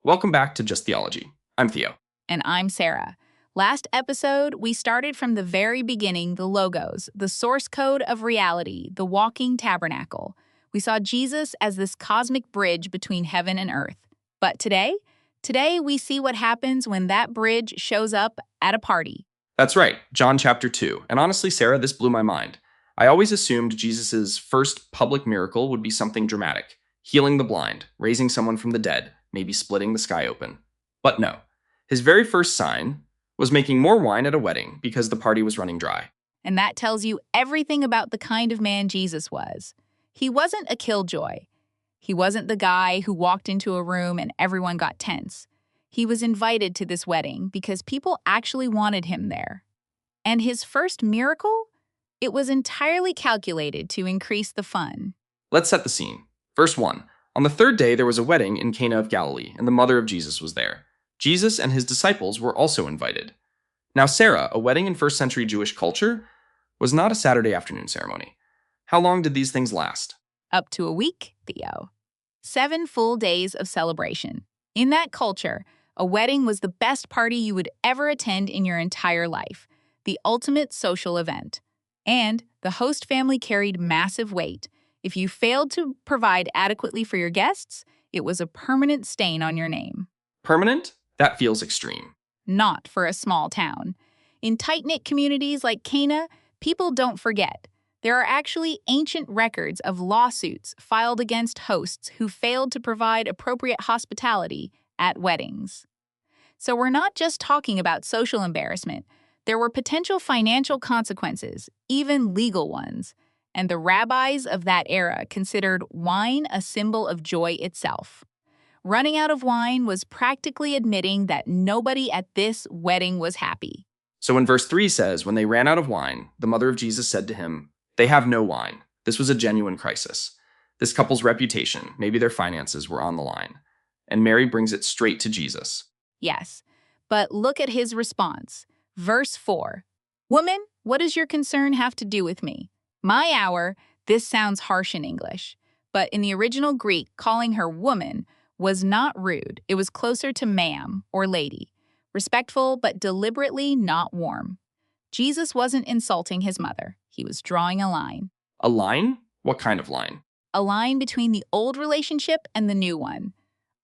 Welcome back to Just Theology. I'm Theo. And I'm Sarah. Last episode, we started from the very beginning, the logos, the source code of reality, the walking tabernacle. We saw Jesus as this cosmic bridge between heaven and earth. But today we see what happens when that bridge shows up at a party. That's right, John chapter 2. And honestly, Sarah, this blew my mind. I always assumed Jesus' first public miracle would be something dramatic, healing the blind, raising someone from the dead, maybe splitting the sky open. But no. His very first sign was making more wine at a wedding because the party was running dry. And that tells you everything about the kind of man Jesus was. He wasn't a killjoy. He wasn't the guy who walked into a room and everyone got tense. He was invited to this wedding because people actually wanted him there. And his first miracle? It was entirely calculated to increase the fun. Let's set the scene. Verse 1. On the third day, there was a wedding in Cana of Galilee, and the mother of Jesus was there. Jesus and his disciples were also invited. Now, Sarah, a wedding in first century Jewish culture, was not a Saturday afternoon ceremony. How long did these things last? Up to a week, Theo. 7 full days of celebration. In that culture, a wedding was the best party you would ever attend in your entire life, the ultimate social event. And the host family carried massive weight. If you failed to provide adequately for your guests, it was a permanent stain on your name. Permanent? That feels extreme. Not for a small town. In tight-knit communities like Cana, people don't forget. There are actually ancient records of lawsuits filed against hosts who failed to provide appropriate hospitality at weddings. So we're not just talking about social embarrassment. There were potential financial consequences, even legal ones. And the rabbis of that era considered wine a symbol of joy itself. Running out of wine was practically admitting that nobody at this wedding was happy. So when verse 3 says, when they ran out of wine, the mother of Jesus said to him, "They have no wine." This was a genuine crisis. This couple's reputation, maybe their finances, were on the line. And Mary brings it straight to Jesus. Yes, but look at his response. Verse 4. "Woman, what does your concern have to do with me? My hour," this sounds harsh in English, but in the original Greek, calling her woman was not rude. It was closer to ma'am or lady, respectful but deliberately not warm. Jesus wasn't insulting his mother. He was drawing a line. A line? What kind of line? A line between the old relationship and the new one.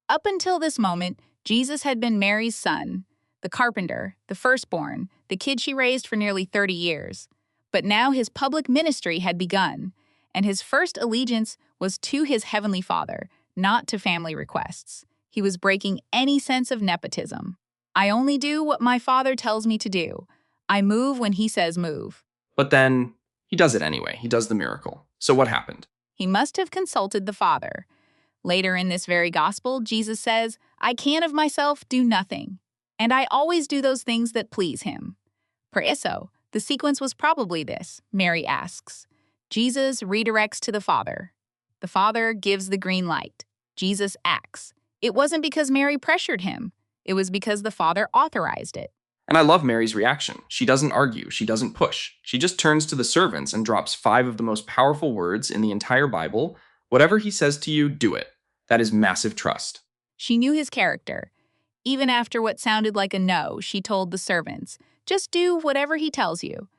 Up until this moment, Jesus had been Mary's son, the carpenter, the firstborn, the kid she raised for nearly 30 years. But now his public ministry had begun, and his first allegiance was to his heavenly Father, not to family requests. He was breaking any sense of nepotism. I only do what my Father tells me to do. I move when he says move. But then, he does it anyway. He does the miracle. So what happened? He must have consulted the Father. Later in this very gospel, Jesus says, "I can of myself do nothing, and I always do those things that please him." Per isso, the sequence was probably this, Mary asks. Jesus redirects to the Father. The Father gives the green light. Jesus acts. It wasn't because Mary pressured him. It was because the Father authorized it. And I love Mary's reaction. She doesn't argue. She doesn't push. She just turns to the servants and drops 5 of the most powerful words in the entire Bible. Whatever he says to you, do it. That is massive trust. She knew his character. Even after what sounded like a no, she told the servants, "Just do whatever he tells you."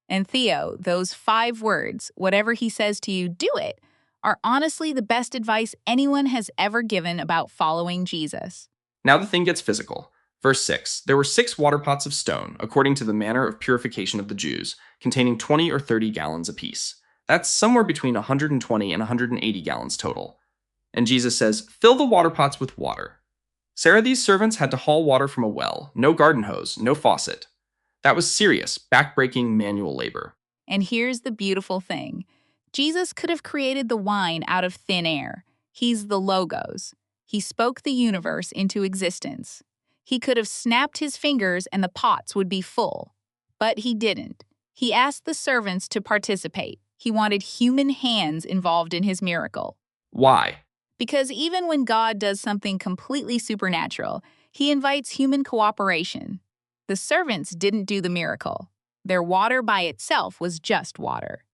And Theo, those 5 words, "whatever he says to you, do it," are honestly the best advice anyone has ever given about following Jesus. Now the thing gets physical. Verse 6, there were 6 water pots of stone, according to the manner of purification of the Jews, containing 20 or 30 gallons apiece. That's somewhere between 120 and 180 gallons total. And Jesus says, fill the water pots with water. Sarah, these servants had to haul water from a well, no garden hose, no faucet. That was serious, back-breaking manual labor. And here's the beautiful thing. Jesus could have created the wine out of thin air. He's the Logos. He spoke the universe into existence. He could have snapped his fingers and the pots would be full. But he didn't. He asked the servants to participate. He wanted human hands involved in his miracle. Why? Because even when God does something completely supernatural, he invites human cooperation. The servants didn't do the miracle. Their water by itself was just water.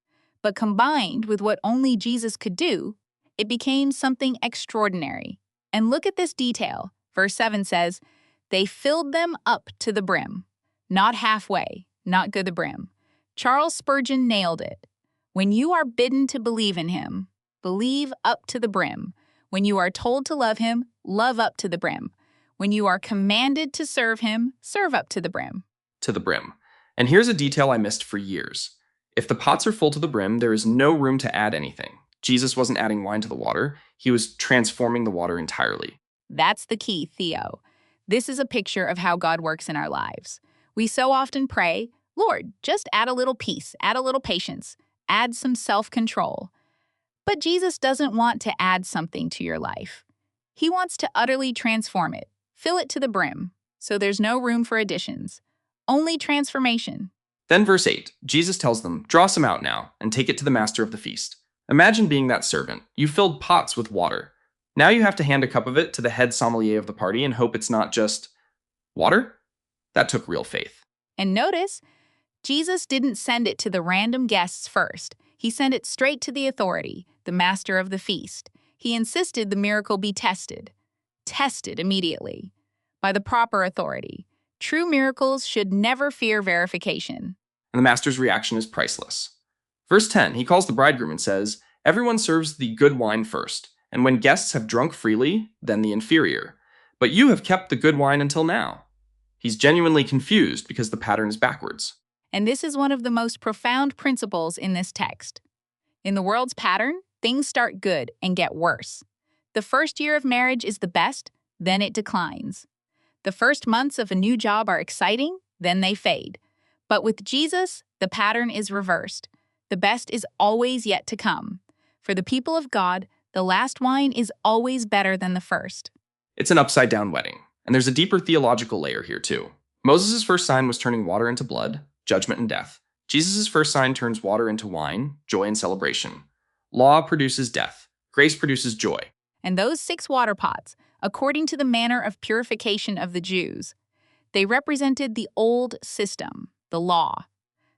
But combined with what only Jesus could do, it became something extraordinary. And look at this detail. Verse 7 says, "They filled them up to the brim." Not halfway, not good the brim. Charles Spurgeon nailed it. When you are bidden to believe in him, believe up to the brim. When you are told to love him, love up to the brim. When you are commanded to serve him, serve up to the brim. To the brim. And here's a detail I missed for years. If the pots are full to the brim, there is no room to add anything. Jesus wasn't adding wine to the water. He was transforming the water entirely. That's the key, Theo. This is a picture of how God works in our lives. We so often pray, "Lord, just add a little peace, add a little patience, add some self-control." But Jesus doesn't want to add something to your life. He wants to utterly transform it, fill it to the brim, so there's no room for additions. Only transformation. Then verse 8, Jesus tells them, "Draw some out now, and take it to the master of the feast." Imagine being that servant. You filled pots with water. Now you have to hand a cup of it to the head sommelier of the party and hope it's not just water? That took real faith. And notice, Jesus didn't send it to the random guests first. He sent it straight to the authority, the master of the feast. He insisted the miracle be tested immediately, by the proper authority. True miracles should never fear verification. And the master's reaction is priceless. Verse 10, he calls the bridegroom and says, "Everyone serves the good wine first, and when guests have drunk freely, then the inferior. But you have kept the good wine until now." He's genuinely confused because the pattern is backwards. And this is one of the most profound principles in this text. In the world's pattern, things start good and get worse. The first year of marriage is the best, then it declines. The first months of a new job are exciting, then they fade. But with Jesus, the pattern is reversed. The best is always yet to come. For the people of God, the last wine is always better than the first. It's an upside-down wedding, and there's a deeper theological layer here too. Moses' first sign was turning water into blood, judgment and death. Jesus' first sign turns water into wine, joy and celebration. Law produces death. Grace produces joy. And those 6 water pots, according to the manner of purification of the Jews, they represented the old system, the law,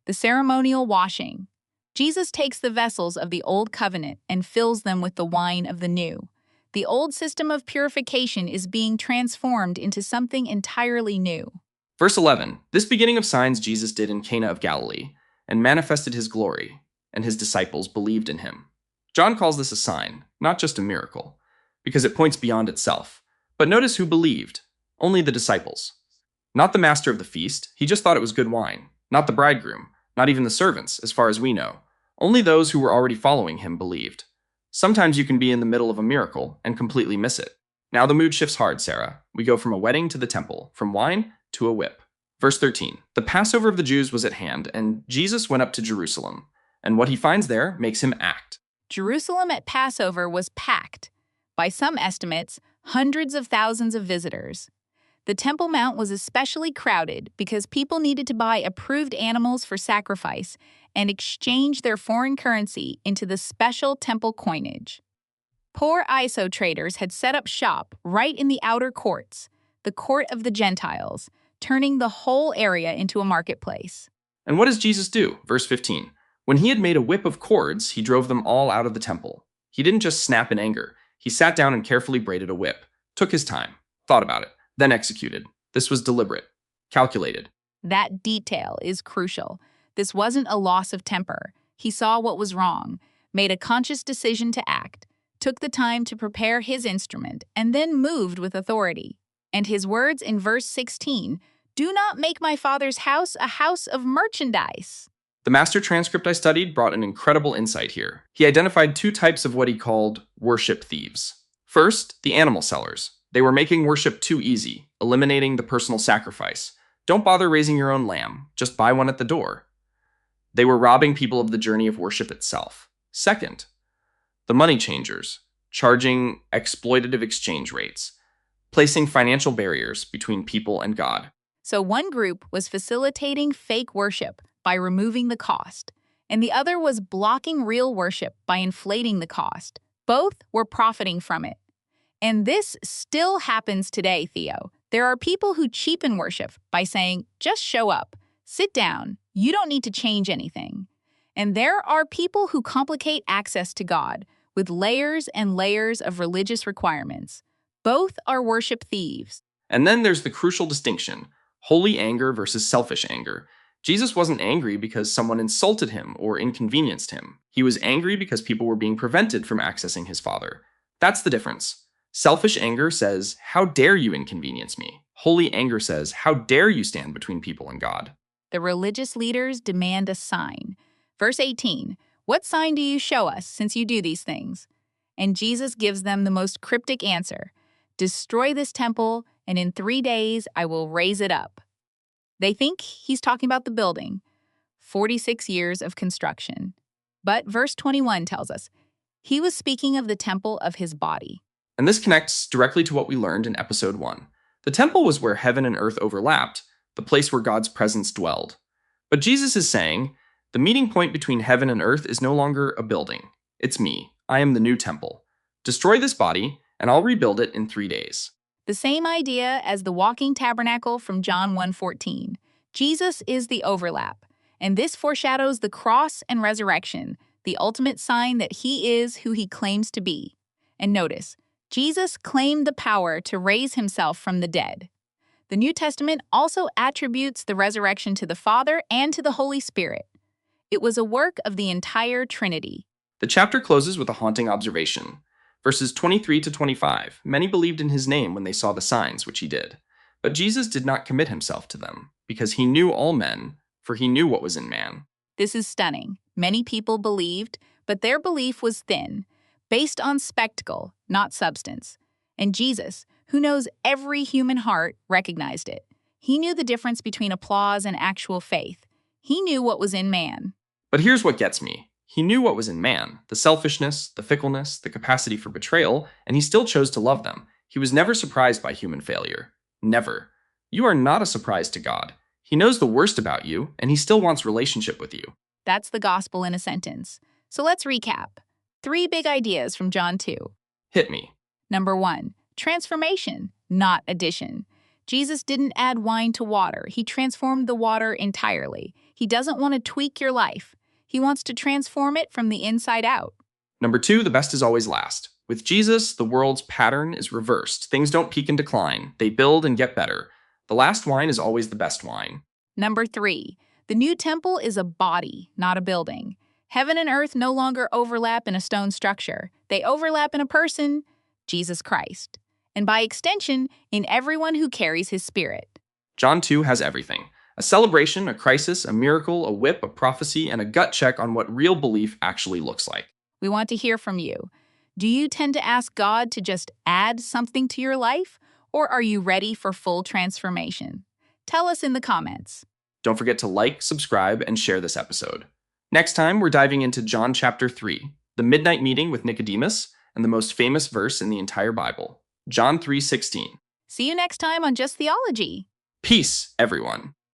the ceremonial washing. Jesus takes the vessels of the old covenant and fills them with the wine of the new. The old system of purification is being transformed into something entirely new. Verse 11, this beginning of signs Jesus did in Cana of Galilee, and manifested his glory, and his disciples believed in him. John calls this a sign, not just a miracle, because it points beyond itself. But notice who believed. Only the disciples. Not the master of the feast, he just thought it was good wine. Not the bridegroom, not even the servants, as far as we know. Only those who were already following him believed. Sometimes you can be in the middle of a miracle and completely miss it. Now the mood shifts hard, Sarah. We go from a wedding to the temple, from wine to a whip. Verse 13, the Passover of the Jews was at hand, and Jesus went up to Jerusalem. And what he finds there makes him act. Jerusalem at Passover was packed. By some estimates, hundreds of thousands of visitors. The Temple Mount was especially crowded because people needed to buy approved animals for sacrifice and exchange their foreign currency into the special temple coinage. Poor ISO traders had set up shop right in the outer courts, the court of the Gentiles, turning the whole area into a marketplace. And what does Jesus do? Verse 15, when he had made a whip of cords, he drove them all out of the temple. He didn't just snap in anger. He sat down and carefully braided a whip, took his time, thought about it, then executed. This was deliberate, calculated. That detail is crucial. This wasn't a loss of temper. He saw what was wrong, made a conscious decision to act, took the time to prepare his instrument, and then moved with authority. And his words in verse 16, "Do not make my Father's house a house of merchandise." The master transcript I studied brought an incredible insight here. He identified 2 types of what he called worship thieves. First, the animal sellers. They were making worship too easy, eliminating the personal sacrifice. Don't bother raising your own lamb, just buy one at the door. They were robbing people of the journey of worship itself. Second, the money changers, charging exploitative exchange rates, placing financial barriers between people and God. So one group was facilitating fake worship by removing the cost, and the other was blocking real worship by inflating the cost. Both were profiting from it. And this still happens today, Theo. There are people who cheapen worship by saying, just show up, sit down, you don't need to change anything. And there are people who complicate access to God with layers and layers of religious requirements. Both are worship thieves. And then there's the crucial distinction: holy anger versus selfish anger. Jesus wasn't angry because someone insulted him or inconvenienced him. He was angry because people were being prevented from accessing his Father. That's the difference. Selfish anger says, "How dare you inconvenience me?" Holy anger says, "How dare you stand between people and God?" The religious leaders demand a sign. Verse 18, "What sign do you show us since you do these things?" And Jesus gives them the most cryptic answer: "Destroy this temple, and in 3 days I will raise it up." They think he's talking about the building, 46 years of construction. But verse 21 tells us he was speaking of the temple of his body. And this connects directly to what we learned in episode 1. The temple was where heaven and earth overlapped, the place where God's presence dwelled. But Jesus is saying, the meeting point between heaven and earth is no longer a building. It's me. I am the new temple. Destroy this body, and I'll rebuild it in 3 days. The same idea as the walking tabernacle from John 1:14. Jesus is the overlap, and this foreshadows the cross and resurrection, the ultimate sign that he is who he claims to be. And notice, Jesus claimed the power to raise himself from the dead. The New Testament also attributes the resurrection to the Father and to the Holy Spirit. It was a work of the entire Trinity. The chapter closes with a haunting observation. Verses 23 to 25, many believed in his name when they saw the signs which he did. But Jesus did not commit himself to them, because he knew all men, for he knew what was in man. This is stunning. Many people believed, but their belief was thin, based on spectacle, not substance. And Jesus, who knows every human heart, recognized it. He knew the difference between applause and actual faith. He knew what was in man. But here's what gets me. He knew what was in man, the selfishness, the fickleness, the capacity for betrayal, and he still chose to love them. He was never surprised by human failure. Never. You are not a surprise to God. He knows the worst about you, and he still wants relationship with you. That's the gospel in a sentence. So let's recap. 3 big ideas from John 2. Hit me. Number 1, transformation, not addition. Jesus didn't add wine to water. He transformed the water entirely. He doesn't want to tweak your life. He wants to transform it from the inside out. Number 2, the best is always last. With Jesus, the world's pattern is reversed. Things don't peak and decline. They build and get better. The last wine is always the best wine. Number 3, the new temple is a body, not a building. Heaven and earth no longer overlap in a stone structure. They overlap in a person, Jesus Christ. And by extension, in everyone who carries his spirit. John 2 has everything. A celebration, a crisis, a miracle, a whip, a prophecy, and a gut check on what real belief actually looks like. We want to hear from you. Do you tend to ask God to just add something to your life? Or are you ready for full transformation? Tell us in the comments. Don't forget to like, subscribe, and share this episode. Next time, we're diving into John chapter 3, the midnight meeting with Nicodemus, and the most famous verse in the entire Bible, John 3:16. See you next time on Just Theology. Peace, everyone.